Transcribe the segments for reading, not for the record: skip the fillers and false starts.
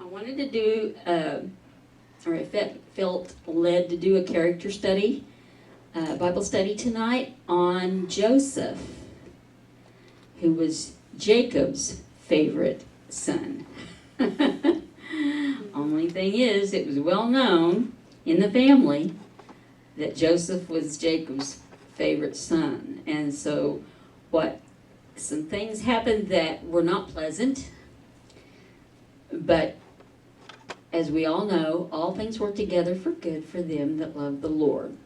I wanted to do, or I felt led to do a character study, Bible study tonight on Joseph, who was Jacob's favorite son. Only thing is, it was well known in the family that Joseph was Jacob's favorite son. And so some things happened that were not pleasant, but as we all know, all things work together for good for them that love the Lord.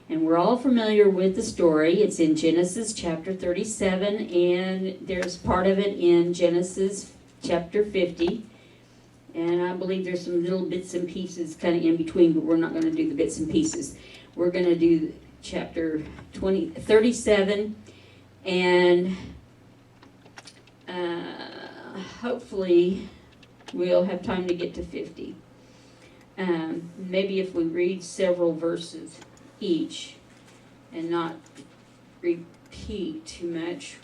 And we're all familiar with the story. It's in Genesis chapter 37, and there's part of it in Genesis chapter 50. And I believe there's some little bits and pieces kind of in between, but we're not going to do the bits and pieces. We're going to do chapter 37, and hopefully we'll have time to get to 50. Maybe if we read several verses each and not repeat too much,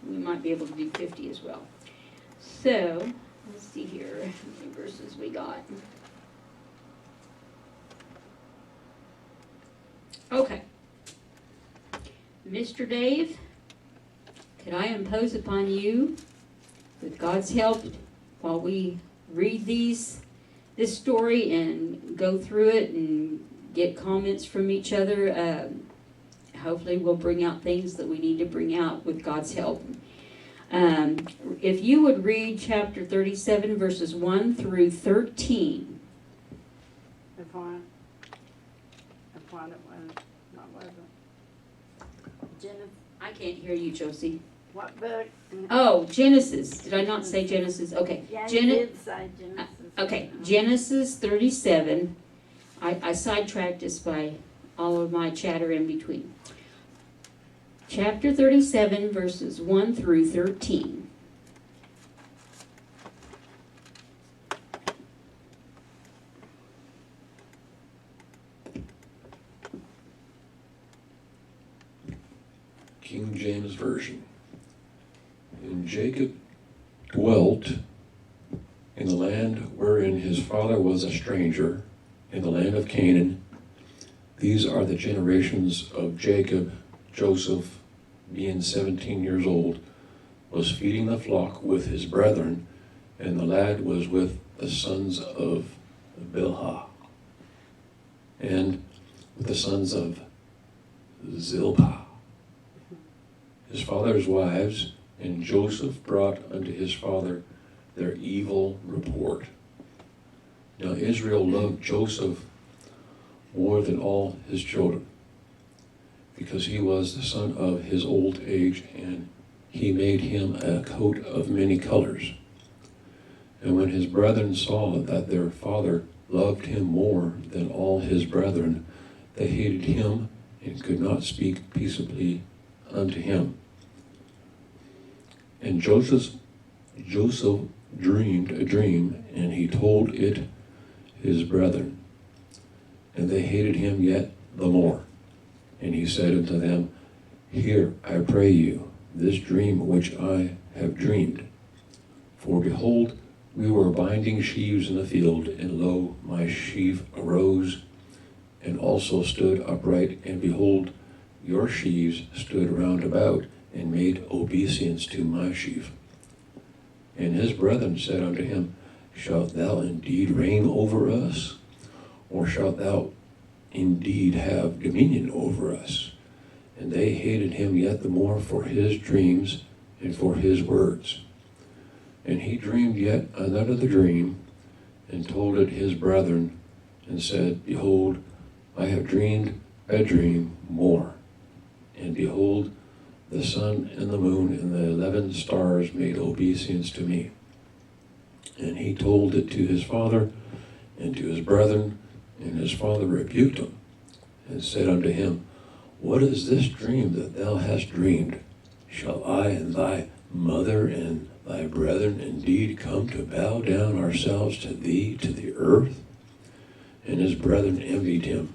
we might be able to do 50 as well. So, let's see here how many verses we got. Okay. Mr. Dave, could I impose upon you, with God's help, while we read this story and go through it and get comments from each other, hopefully we'll bring out things that we need to bring out with God's help. If you would read chapter 37, verses 1 through 13. If one it was not wasn't. Genesis. I can't hear you, Josie. What book? Oh, Genesis. Did I not say Genesis? Okay. Yeah, you did say Genesis. Okay, Genesis 37. I sidetracked us by all of my chatter in between. Chapter 37, verses 1 through 13. King James Version. And Jacob dwelt in the land wherein his father was a stranger, in the land of Canaan. These are the generations of Jacob. Joseph, being 17 years old, was feeding the flock with his brethren, and the lad was with the sons of Bilhah, and with the sons of Zilpah, his father's wives. And Joseph brought unto his father their evil report. Now Israel loved Joseph more than all his children, because he was the son of his old age, and he made him a coat of many colors. And when his brethren saw that their father loved him more than all his brethren, they hated him and could not speak peaceably unto him. And Joseph dreamed a dream, and he told it his brethren. And they hated him yet the more. And he said unto them, Hear, I pray you, this dream which I have dreamed. For behold, we were binding sheaves in the field, and lo, my sheaf arose, and also stood upright, and behold, your sheaves stood round about, and made obeisance to my sheaf. And his brethren said unto him, Shalt thou indeed reign over us? Or shalt thou indeed have dominion over us? And they hated him yet the more for his dreams and for his words. And he dreamed yet another dream, and told it his brethren, and said, Behold, I have dreamed a dream more. And behold, the sun and the moon and the 11 stars made obeisance to me. And he told it to his father and to his brethren, and his father rebuked him, and said unto him, What is this dream that thou hast dreamed? Shall I and thy mother and thy brethren indeed come to bow down ourselves to thee to the earth? And his brethren envied him.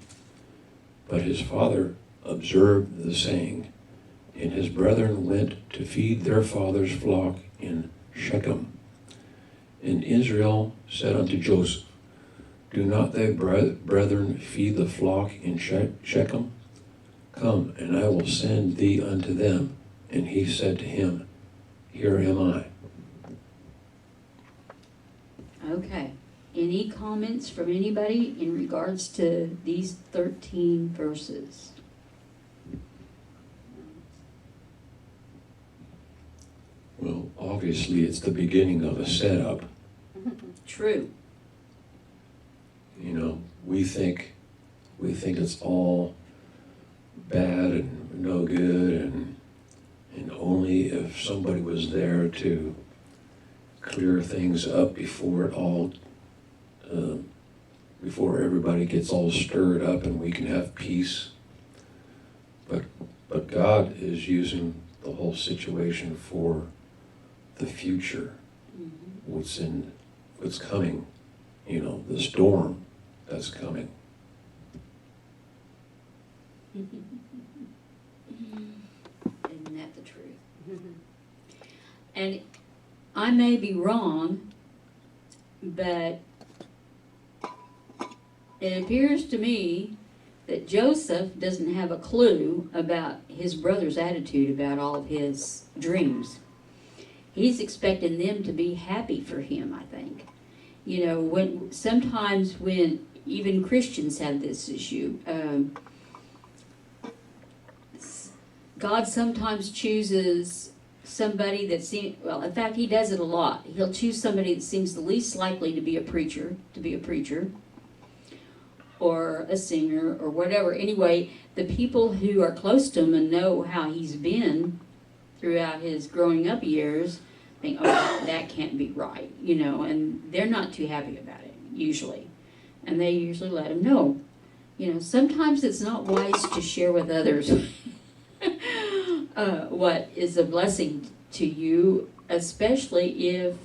But his father observed the saying, and his brethren went to feed their father's flock in Shechem. And Israel said unto Joseph, Do not thy brethren feed the flock in Shechem? Come, and I will send thee unto them. And he said to him, Here am I. Okay. Any comments from anybody in regards to these 13 verses? Well, obviously it's the beginning of a setup. True. You know, we think it's all bad and no good, and only if somebody was there to clear things up before it all, before everybody gets all stirred up and we can have peace. But God is using the whole situation for the future. Mm-hmm. What's coming, you know, the storm that's coming. Isn't that the truth? And I may be wrong, but it appears to me that Joseph doesn't have a clue about his brother's attitude about all of his dreams. He's expecting them to be happy for him, I think. You know, sometimes when even Christians have this issue, God sometimes chooses somebody that seems, well, in fact, he does it a lot. He'll choose somebody that seems the least likely to be a preacher, or a singer, or whatever. Anyway, the people who are close to him and know how he's been throughout his growing up years think, oh, that can't be right, you know, and they're not too happy about it, usually. And they usually let him know. You know, sometimes it's not wise to share with others what is a blessing to you, especially if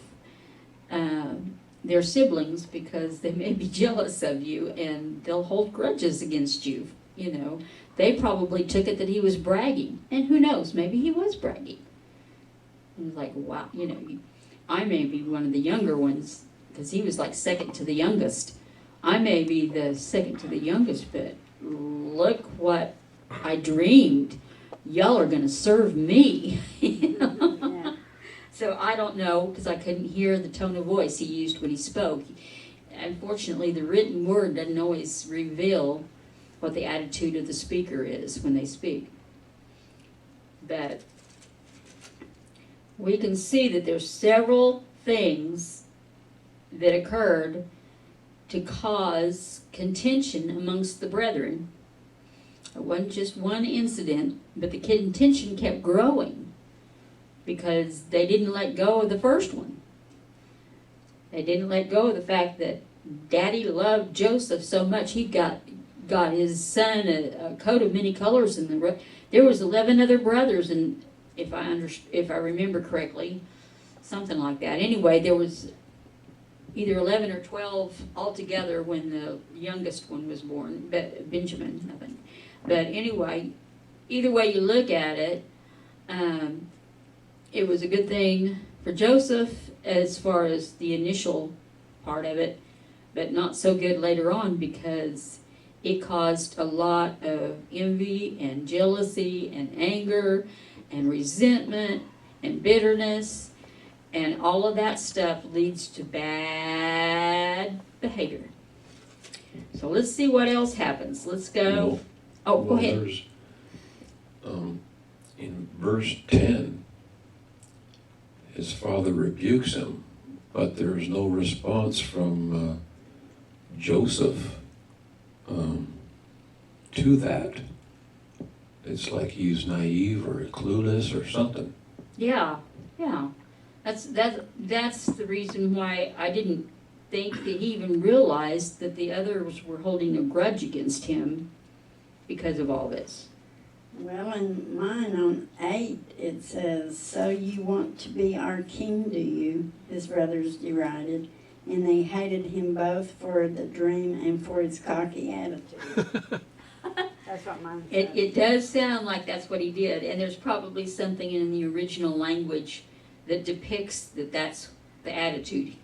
they're siblings, because they may be jealous of you and they'll hold grudges against you. You know, they probably took it that he was bragging, and who knows, maybe he was bragging. And it's like, wow, you know, I may be one of the younger ones, because he was like second to the youngest. I may be the second to the youngest, but look what I dreamed. Y'all are going to serve me. You know? Yeah. So I don't know, because I couldn't hear the tone of voice he used when he spoke. Unfortunately, the written word doesn't always reveal what the attitude of the speaker is when they speak. But we can see that there's several things that occurred to cause contention amongst the brethren. It wasn't just one incident, but the contention kept growing because they didn't let go of the first one. They didn't let go of the fact that Daddy loved Joseph so much he got his son a coat of many colors, and there was 11 other brothers, and if I remember correctly, something like that. Anyway, there was either 11 or 12 altogether when the youngest one was born, Benjamin, I think. But anyway, either way you look at it, it was a good thing for Joseph as far as the initial part of it, but not so good later on, because it caused a lot of envy and jealousy and anger and resentment and bitterness, and all of that stuff leads to bad behavior. So let's see what else happens. Let's go. Go ahead. There's, in verse 10, his father rebukes him, but there's no response from Joseph to that. It's like he's naive or clueless or something. Yeah. That's the reason why I didn't think that he even realized that the others were holding a grudge against him because of all this. Well, in mine on 8, it says, "So you want to be our king, do you?" His brothers derided, and they hated him both for the dream and for his cocky attitude. That's what mine says. It does sound like that's what he did, and there's probably something in the original language that depicts that that's the attitude.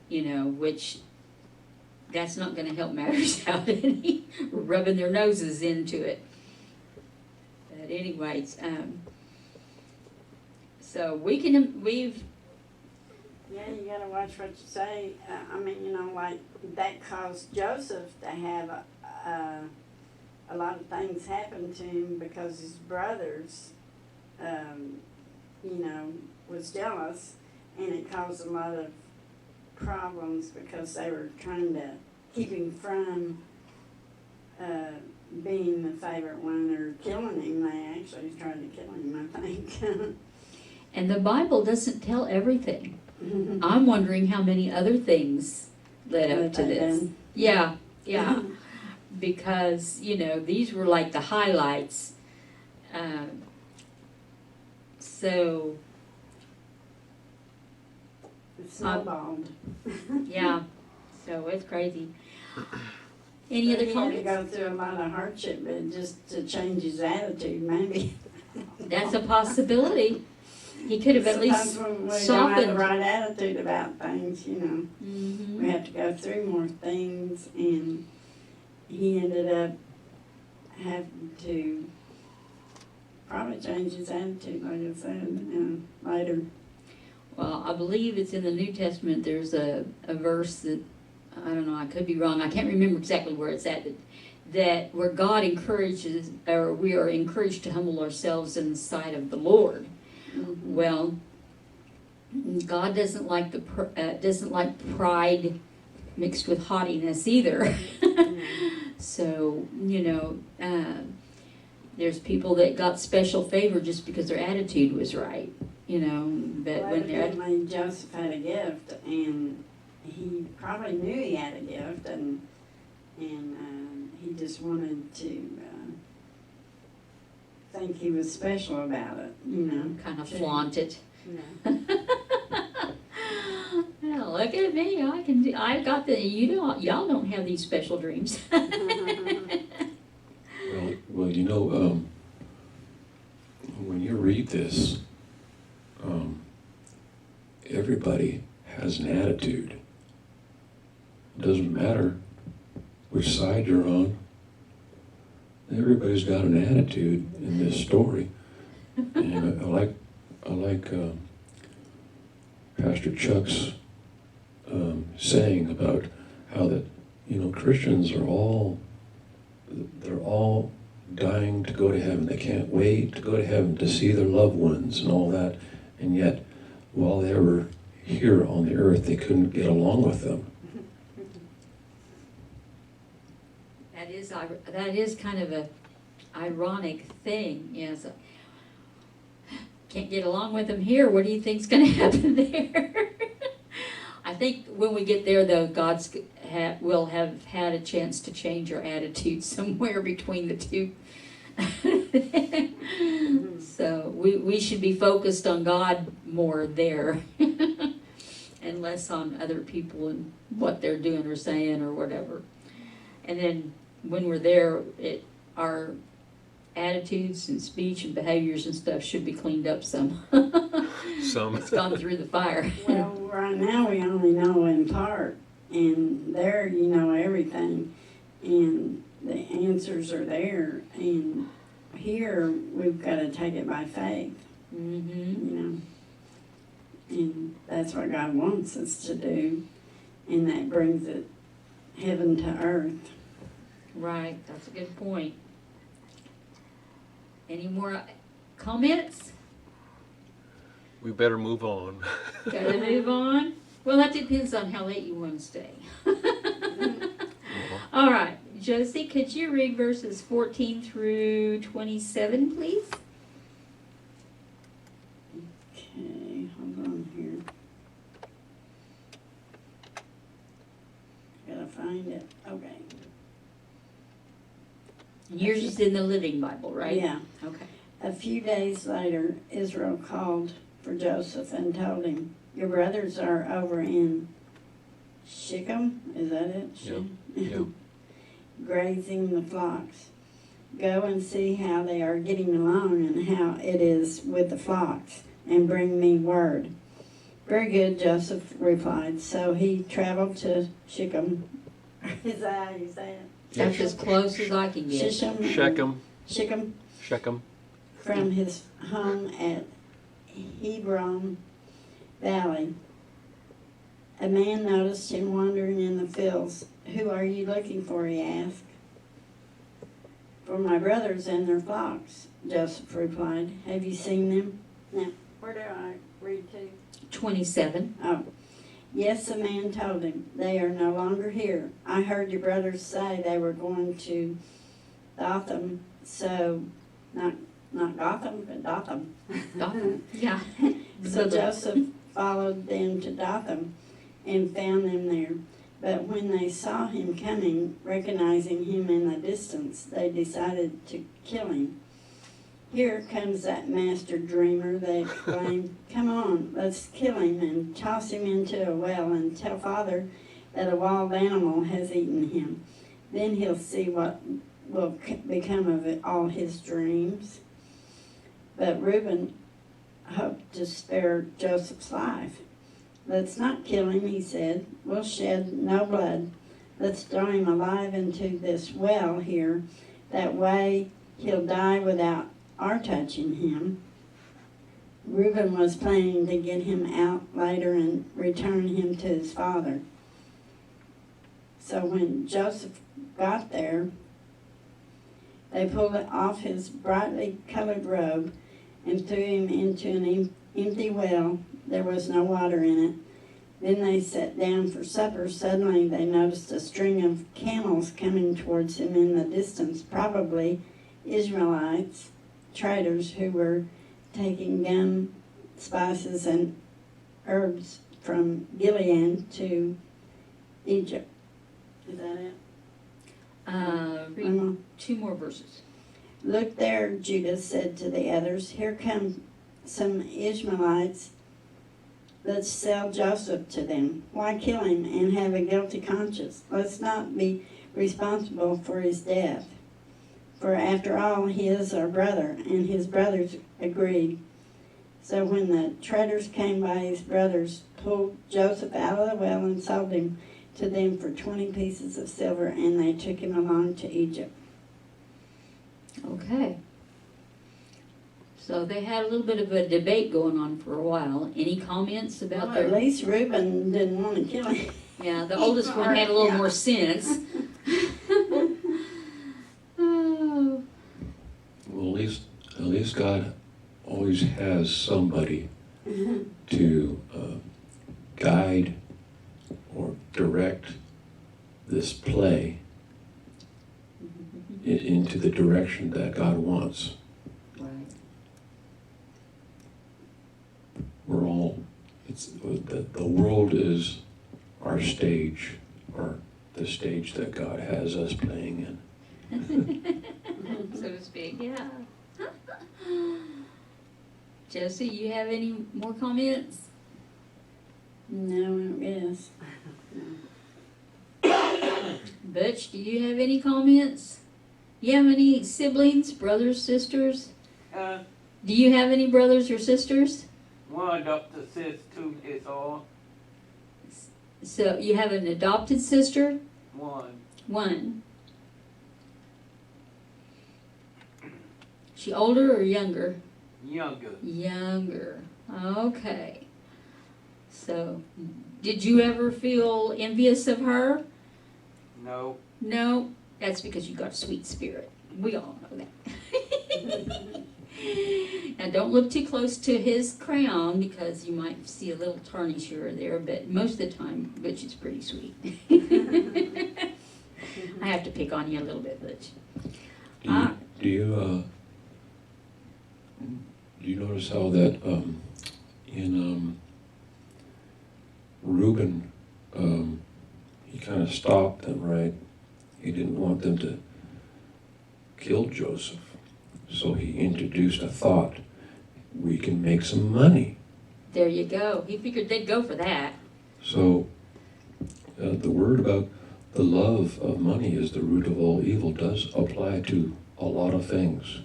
which that's not going to help matters out any, rubbing their noses into it. But anyways, so we've Yeah, you gotta watch what you say. I mean, like, that caused Joseph to have a lot of things happen to him because his brothers, was jealous, and it caused a lot of problems because they were trying to keep him from being the favorite one or killing him. They actually tried to kill him, I think. and the Bible doesn't tell everything. I'm wondering how many other things led up to this. Yeah, because these were like the highlights. So It snowballed. yeah, so it's crazy. Any other He had to comments? go through a lot of hardship, but just to change his attitude, maybe. That's a possibility. He could have at least Sometimes when we don't have the softened. right attitude about things, Mhm. we have to go through more things, and he ended up having to probably change his attitude, like I said, later. Well, I believe it's in the New Testament. There's a verse that, I don't know, I could be wrong. I can't remember exactly where it's at, but that where God encourages, or we are encouraged to humble ourselves in the sight of the Lord. Mhm. Well, God doesn't like pride mixed with haughtiness either. So, there's people that got special favor just because their attitude was right, but Well, when they're, evidently Joseph had a gift, and he probably knew he had a gift, and he just wanted to think he was special about it, kind of flaunt it. Yeah. Well, look at me, I've got y'all don't have these special dreams. Well, when you read this, everybody has an attitude. It doesn't matter which side you're on. Everybody's got an attitude in this story. And I like Pastor Chuck's saying about how that, Christians are they're all dying to go to heaven. They can't wait to go to heaven to see their loved ones and all that. And yet, while they were here on the earth, they couldn't get along with them. That is kind of a ironic thing. Yes. Can't get along with them here. What do you think's going to happen there? I think when we get there, though, will have had a chance to change our attitude somewhere between the two. So we should be focused on God more there and less on other people and what they're doing or saying or whatever. And then when we're there, our attitudes and speech and behaviors and stuff should be cleaned up some. It's gone through the fire. Well, right now we only know in part, and there you know everything, and the answers are there, and here we've got to take it by faith, Mm-hmm. and that's what God wants us to do, and that brings it heaven to earth. Right, that's a good point. Any more comments? We better move on. Gotta move on? Well, that depends on how late you want to stay. All right, Josie, could you read verses 14 through 27, please? Okay, hold on here. Gotta find it. Okay. Yours is in the Living Bible, right? Yeah. Okay. A few days later, Israel called for Joseph and told him, "Your brothers are over in Shechem," is that it? Yep. Grazing the flocks. Go and see how they are getting along and how it is with the flocks, and bring me word. Very good, Joseph replied. So he traveled to Shechem. Is that how you say it? That's as close as I can get. Shechem. Shechem. From his home at Hebron Valley. A man noticed him wandering in the fields. Who are you looking for? He asked. For my brothers and their flocks, Joseph replied. Have you seen them? Now, where do I read to? 27. Oh, yes, the man told him. They are no longer here. I heard your brothers say they were going to Dothan, so not Gotham, but Dothan. Yeah. So Joseph followed them to Dothan and found them there. But when they saw him coming, recognizing him in the distance, they decided to kill him. Here comes that master dreamer, they exclaimed. Come on, let's kill him and toss him into a well and tell Father that a wild animal has eaten him. Then he'll see what will become of it, all his dreams. But Reuben hoped to spare Joseph's life. Let's not kill him, he said. We'll shed no blood. Let's throw him alive into this well here. That way he'll die without our touching him. Reuben was planning to get him out later and return him to his father. So when Joseph got there, they pulled off his brightly colored robe and threw him into an empty well. There was no water in it. Then they sat down for supper. Suddenly they noticed a string of camels coming towards him in the distance, probably Israelites, traders who were taking gum, spices, and herbs from Gilead to Egypt. Is that it? Read 2 more verses. Look there, Judah said to the others. Here come some Ishmaelites. Let's sell Joseph to them. Why kill him and have a guilty conscience? Let's not be responsible for his death. For after all, he is our brother. And his brothers agreed. So when the traders came by, his brothers pulled Joseph out of the well and sold him to them for 20 pieces of silver, and they took him along to Egypt. Okay. So they had a little bit of a debate going on for a while. Any comments about Well, at least Reuben didn't want to kill him. Yeah, the oldest one had a little more sense. Oh. Well, at least God always has somebody to guide or direct this play into the direction that God wants. Right. We're all, the world is our stage, or the stage that God has us playing in. So to speak, yeah. Josie, you have any more comments? No, yes. Butch, do you have any comments? You have any siblings, brothers, sisters? Uh, Do you have any brothers or sisters? One adopted sis, 2 is all. So you have an adopted sister? One. One. She older or younger? Younger. Younger. Okay. So, did you ever feel envious of her? No. No, that's because you got a sweet spirit. We all know that. Now, don't look too close to his crown because you might see a little tarnish here or there, but most of the time, Butch is pretty sweet. I have to pick on you a little bit, Butch. Do you notice how that in Reuben, he kind of stopped them, right? He didn't want them to kill Joseph, so he introduced a thought: we can make some money. There you go. He figured they'd go for that. So the word about the love of money is the root of all evil does apply to a lot of things.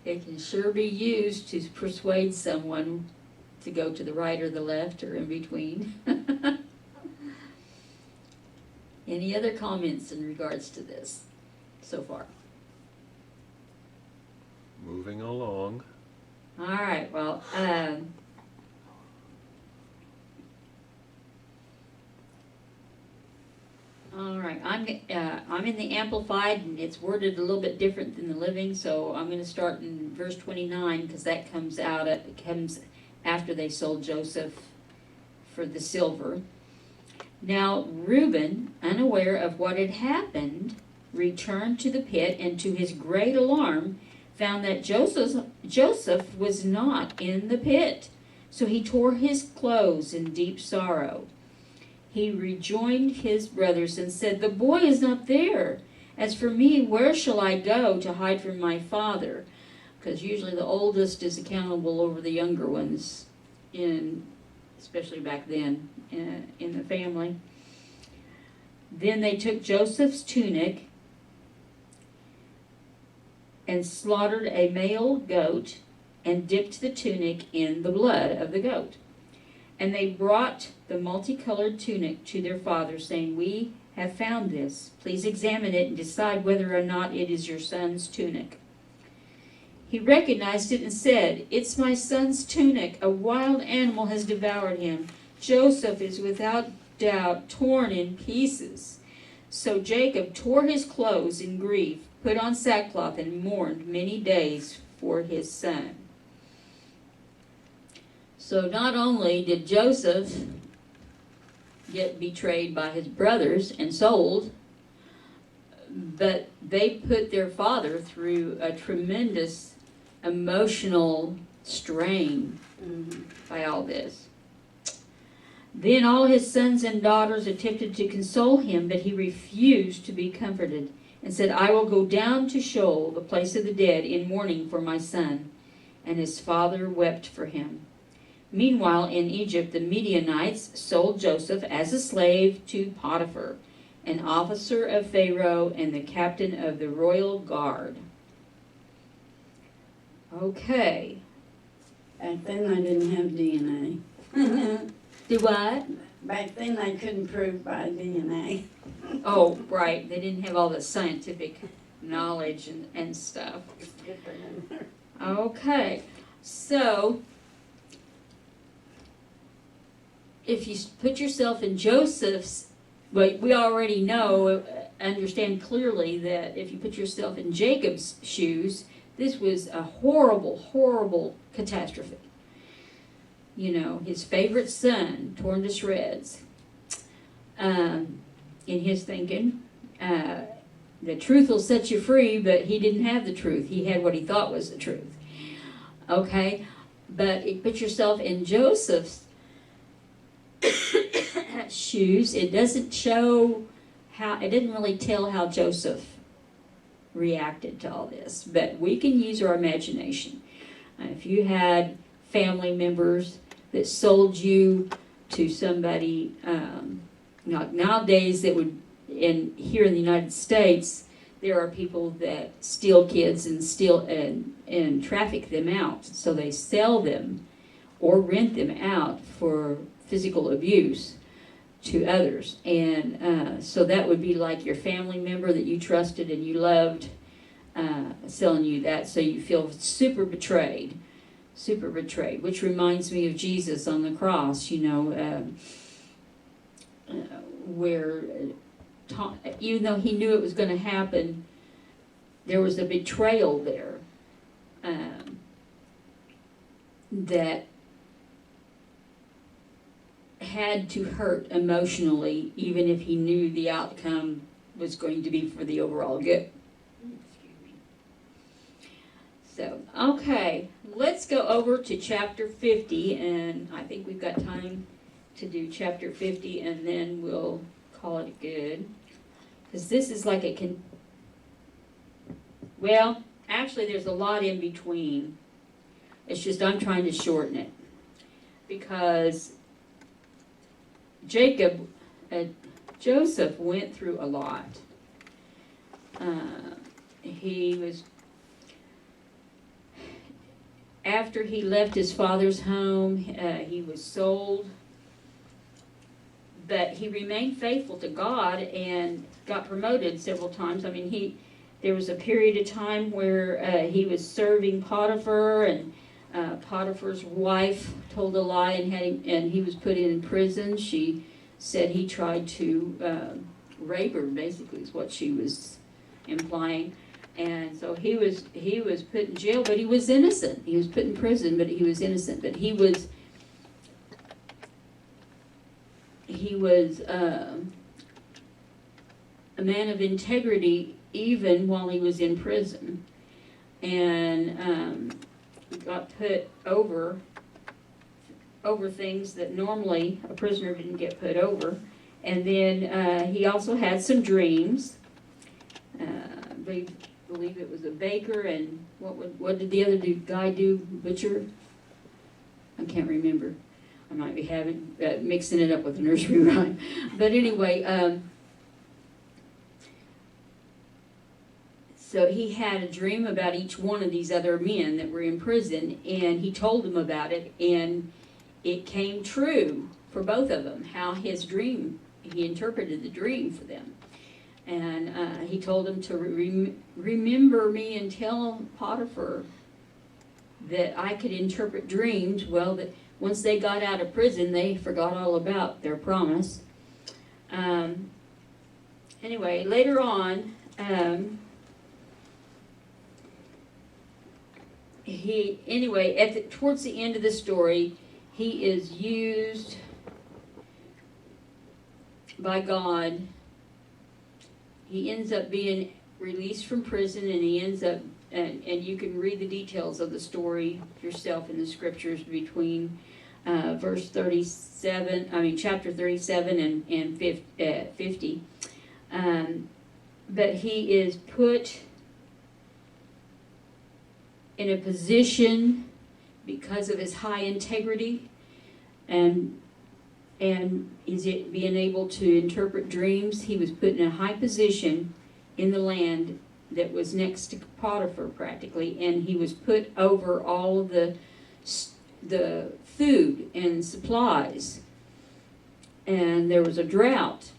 There They can sure be used to persuade someone to go to the right or the left or in between. Any other comments in regards to this so far? Moving along. All right, well, all right, I'm in the Amplified, and it's worded a little bit different than the Living, so I'm going to start in verse 29 because that comes after they sold Joseph for the silver. Now Reuben, unaware of what had happened, returned to the pit, and to his great alarm found that Joseph was not in the pit. So he tore his clothes in deep sorrow. He rejoined his brothers and said, "The boy is not there. As for me, where shall I go to hide from my father?" Because usually the oldest is accountable over the younger ones, especially back then in the family. Then they took Joseph's tunic and slaughtered a male goat and dipped the tunic in the blood of the goat. And they brought the multicolored tunic to their father, saying, "We have found this. Please examine it and decide whether or not it is your son's tunic." He recognized it and said, "It's my son's tunic. A wild animal has devoured him. Joseph is without doubt torn in pieces." So Jacob tore his clothes in grief, put on sackcloth, and mourned many days for his son. So not only did Joseph get betrayed by his brothers and sold, but they put their father through a tremendous emotional strain by all this. Then all his sons and daughters attempted to console him, but he refused to be comforted and said, "I will go down to Sheol, the place of the dead, in mourning for my son." And his father wept for him. Meanwhile, in Egypt, the Midianites sold Joseph as a slave to Potiphar, an officer of Pharaoh and the captain of the royal guard. Okay. Back then they didn't have DNA. Do what? Back then they couldn't prove by DNA. Oh, right. They didn't have all the scientific knowledge and stuff. It's different in there. Okay. So, if you put yourself in Joseph's, well, we already understand clearly that if you put yourself in Jacob's shoes, this was a horrible, horrible catastrophe. You know, his favorite son torn to shreds. In his thinking, the truth will set you free, but he didn't have the truth. He had what he thought was the truth. Okay? But put yourself in Joseph's shoes. It doesn't really tell how Joseph reacted to all this, but we can use our imagination. If you had family members that sold you to somebody, nowadays that would, here in the United States, there are people that steal kids and traffic them out. So they sell them or rent them out for physical abuse to others. And so that would be like your family member that you trusted and you loved selling you that. So you feel super betrayed, which reminds me of Jesus on the cross, where even though he knew it was going to happen, there was a betrayal there that had to hurt emotionally, even if he knew the outcome was going to be for the overall good. Excuse me. So, okay, let's go over to chapter 50, and I think we've got time to do chapter 50, and then we'll call it good. Because this is like well, actually there's a lot in between. It's just I'm trying to shorten it. Because Joseph went through a lot. after he left his father's home, he was sold, but he remained faithful to God and got promoted several times. I mean, there was a period of time where he was serving Potiphar, and Potiphar's wife told a lie and he was put in prison. She said he tried to rape her, basically, is what she was implying. And so he was put in jail, but he was innocent. He was put in prison, but he was innocent. But he was a man of integrity even while he was in prison, and got put over things that normally a prisoner didn't get put over. And then he also had some dreams. I believe it was a baker, and what did the other guy do? Butcher? I can't remember. I might be mixing it up with a nursery rhyme. But anyway, so he had a dream about each one of these other men that were in prison, and he told them about it, and it came true for both of them, how his dream, he interpreted the dream for them. And he told them to remember me and tell Potiphar that I could interpret dreams. Well, that once they got out of prison, they forgot all about their promise. Anyway, later on, towards the end of the story, he is used by God. He ends up being released from prison, and he ends up, and you can read the details of the story yourself in the scriptures between chapter 37 and 50. But he is put in a position because of his high integrity and is it being able to interpret dreams. He was put in a high position in the land that was next to Potiphar practically, and he was put over all of the food and supplies, and there was a drought.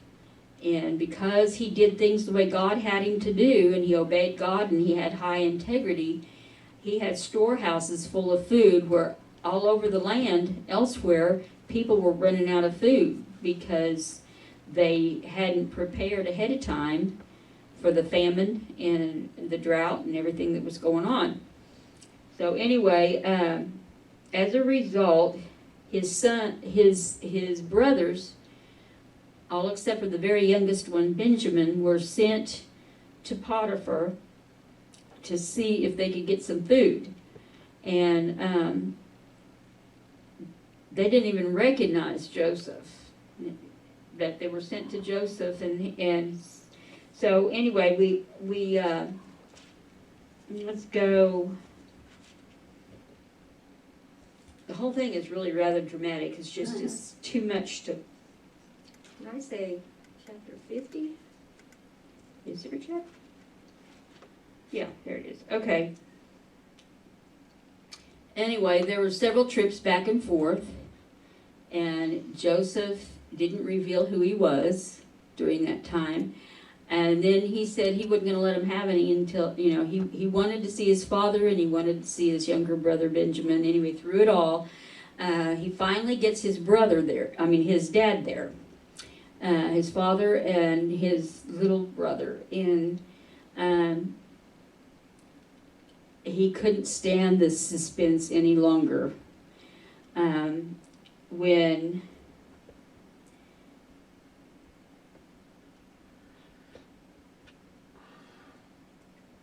And because he did things the way God had him to do, and he obeyed God, and he had high integrity, he had storehouses full of food where all over the land elsewhere people were running out of food because they hadn't prepared ahead of time for the famine and the drought and everything that was going on. So anyway, as a result, his brothers, all except for the very youngest one, Benjamin, were sent to Potiphar to see if they could get some food. And they didn't even recognize Joseph, that they were sent to Joseph. And so anyway, we let's go. The whole thing is really rather dramatic. It's just it's too much to. Did I say chapter 50? Is there a chapter? Yeah, there it is. Okay. Anyway, there were several trips back and forth, and Joseph didn't reveal who he was during that time. And then he said he wasn't going to let him have any until, he wanted to see his father, and he wanted to see his younger brother Benjamin. Anyway, through it all, he finally gets his his dad there. His father and his little brother. And he couldn't stand the suspense any longer.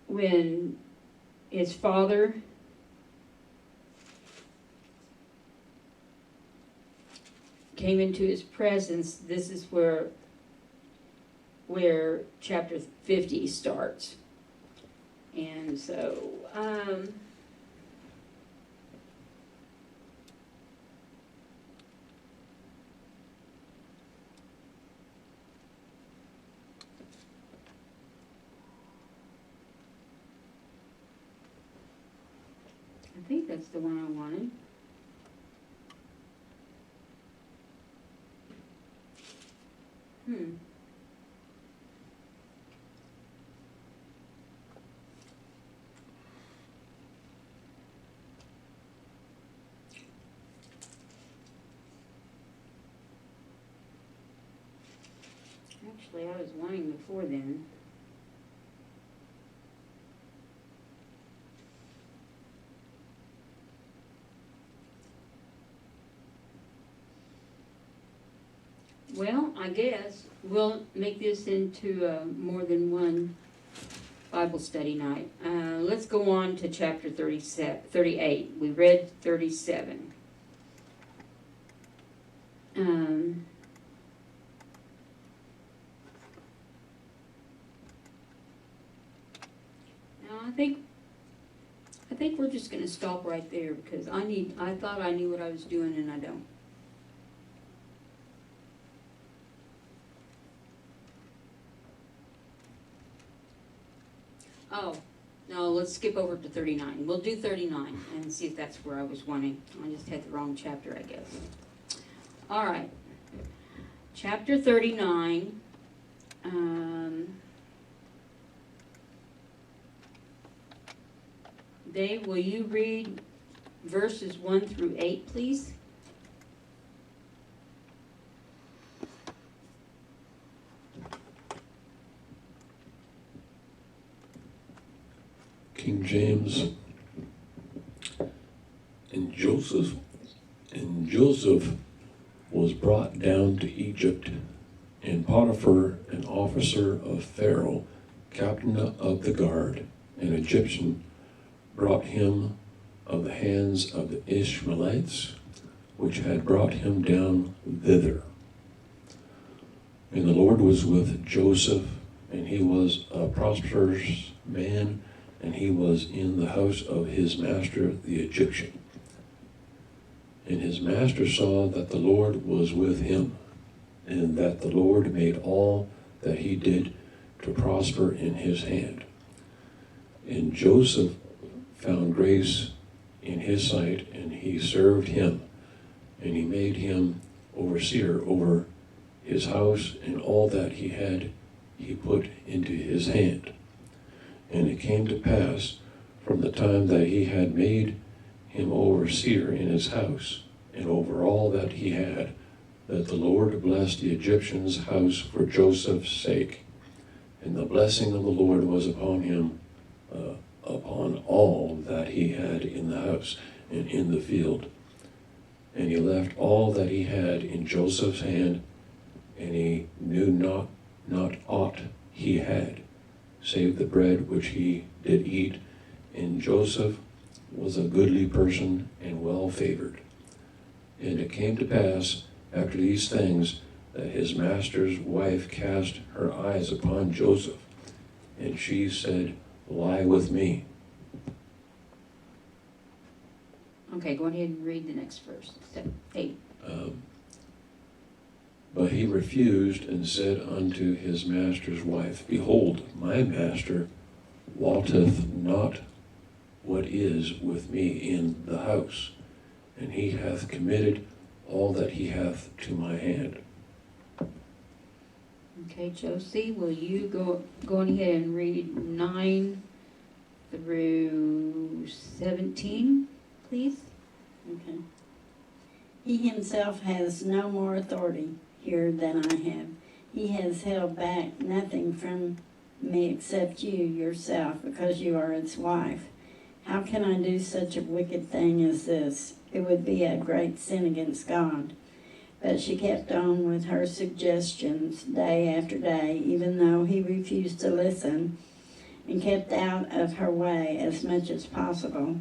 When his father came into his presence, this is where chapter 50 starts. And so, think that's the one I wanted. Actually, I was wanting before then. Well, I guess we'll make this into more than one Bible study night. Let's go on to chapter 38. We read 37. Now I think we're just going to stop right there because I thought I knew what I was doing and I don't. Oh, no, let's skip over to 39. We'll do 39 and see if that's where I was wanting. I just had the wrong chapter, I guess. All right. Chapter 39. Dave, will you read verses 1 through 8, please? King James. And Joseph was brought down to Egypt, and Potiphar, an officer of Pharaoh, captain of the guard, an Egyptian, brought him of the hands of the Ishmaelites, which had brought him down thither. And the Lord was with Joseph, and he was a prosperous man, and he was in the house of his master the Egyptian. And his master saw that the Lord was with him, and that the Lord made all that he did to prosper in his hand. And Joseph found grace in his sight, and he served him, and he made him overseer over his house, and all that he had he put into his hand. And it came to pass, from the time that he had made him overseer in his house, and over all that he had, that the Lord blessed the Egyptian's house for Joseph's sake. And the blessing of the Lord was upon him, upon all that he had in the house and in the field. And he left all that he had in Joseph's hand, and he knew not aught he had, save the bread which he did eat. And Joseph was a goodly person and well favored. And it came to pass after these things that his master's wife cast her eyes upon Joseph, and she said, Lie with me. Okay, go ahead and read the next verse. 8. But he refused and said unto his master's wife, Behold, my master wotteth not what is with me in the house, and he hath committed all that he hath to my hand. Okay, Josie, will you go on ahead and read 9 through 17, please? Okay. He himself has no more authority here than I have. He has held back nothing from me except you yourself, because you are its wife. How can I do such a wicked thing as this? It would be a great sin against God. But she kept on with her suggestions day after day, even though he refused to listen, and kept out of her way as much as possible.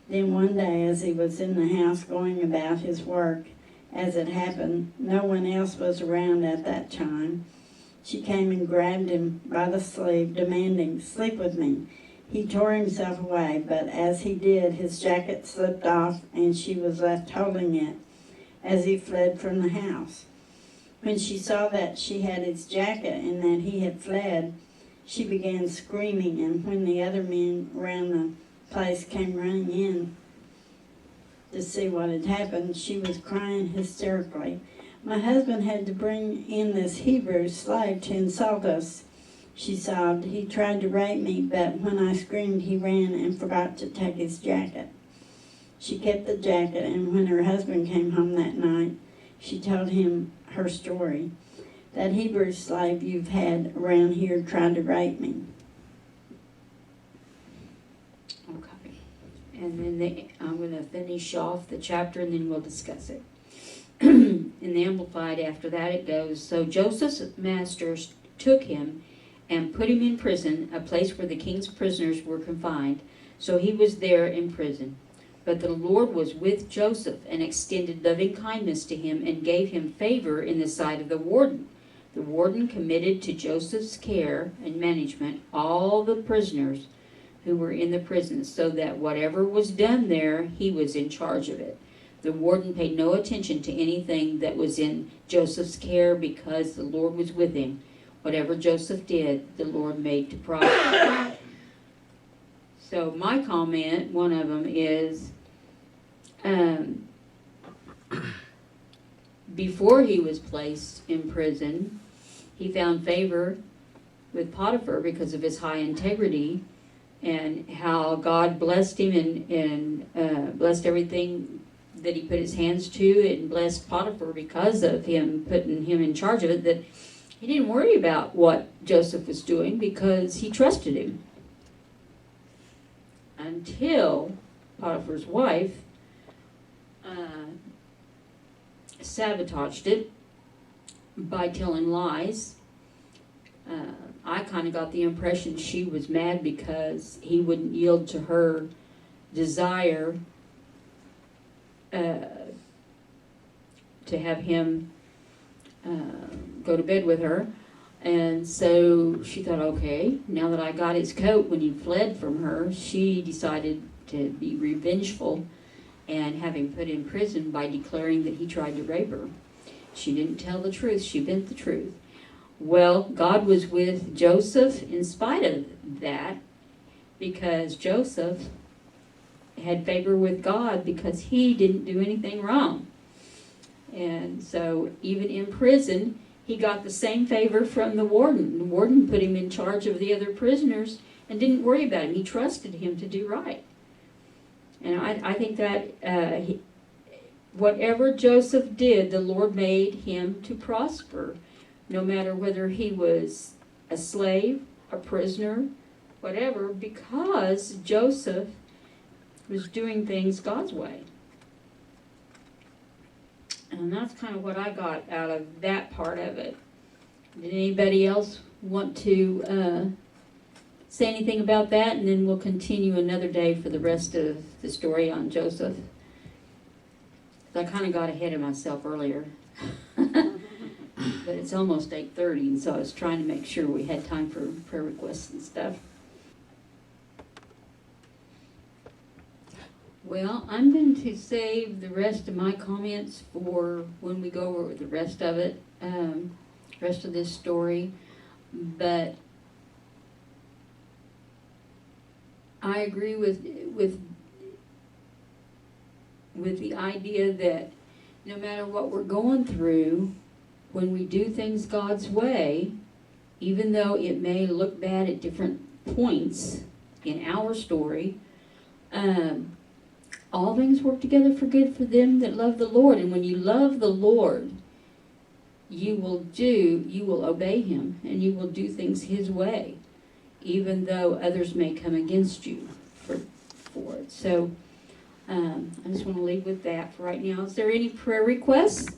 Then one day, as he was in the house going about his work, as it happened, no one else was around at that time, she came and grabbed him by the sleeve, demanding, Sleep with me. He tore himself away, but as he did, his jacket slipped off, and she was left holding it as he fled from the house. When she saw that she had his jacket and that he had fled, she began screaming, and when the other men around the place came running in, to see what had happened. She was crying hysterically. My husband had to bring in this Hebrew slave to insult us, she sobbed. He tried to rape me, but when I screamed, he ran and forgot to take his jacket. She kept the jacket, and when her husband came home that night, she told him her story. That Hebrew slave you've had around here tried to rape me. Okay. And then I'm going to finish off the chapter and then we'll discuss it. In the Amplified, after that it goes, so Joseph's masters took him and put him in prison, a place where the king's prisoners were confined. So he was there in prison. But the Lord was with Joseph and extended loving kindness to him and gave him favor in the sight of the warden. The warden committed to Joseph's care and management all the prisoners who were in the prison, so that whatever was done there, he was in charge of it. The warden paid no attention to anything that was in Joseph's care because the Lord was with him. Whatever Joseph did, the Lord made to prosper. So my comment, one of them is, before he was placed in prison, he found favor with Potiphar because of his high integrity and how God blessed him and blessed everything that he put his hands to, and blessed Potiphar because of him putting him in charge of it, that he didn't worry about what Joseph was doing because he trusted him. Until Potiphar's wife sabotaged it by telling lies. I kind of got the impression she was mad because he wouldn't yield to her desire to have him go to bed with her. And so she thought, okay, now that I got his coat when he fled from her, she decided to be revengeful and have him put in prison by declaring that he tried to rape her. She didn't tell the truth, she bent the truth. Well, God was with Joseph in spite of that, because Joseph had favor with God because he didn't do anything wrong. And so even in prison, he got the same favor from the warden. The warden put him in charge of the other prisoners and didn't worry about him. He trusted him to do right. And I think that whatever Joseph did, the Lord made him to prosper, no matter whether he was a slave, a prisoner, whatever, because Joseph was doing things God's way. And that's kind of what I got out of that part of it. Did anybody else want to say anything about that? And then we'll continue another day for the rest of the story on Joseph. I kind of got ahead of myself earlier. But it's almost 8:30, and so I was trying to make sure we had time for prayer requests and stuff. Well, I'm going to save the rest of my comments for when we go over the rest of it, rest of this story. But I agree with the idea that no matter what we're going through, when we do things God's way, even though it may look bad at different points in our story, all things work together for good for them that love the Lord. And when you love the Lord, you will obey him, and you will do things his way, even though others may come against you for it. So I just want to leave with that for right now. Is there any prayer requests?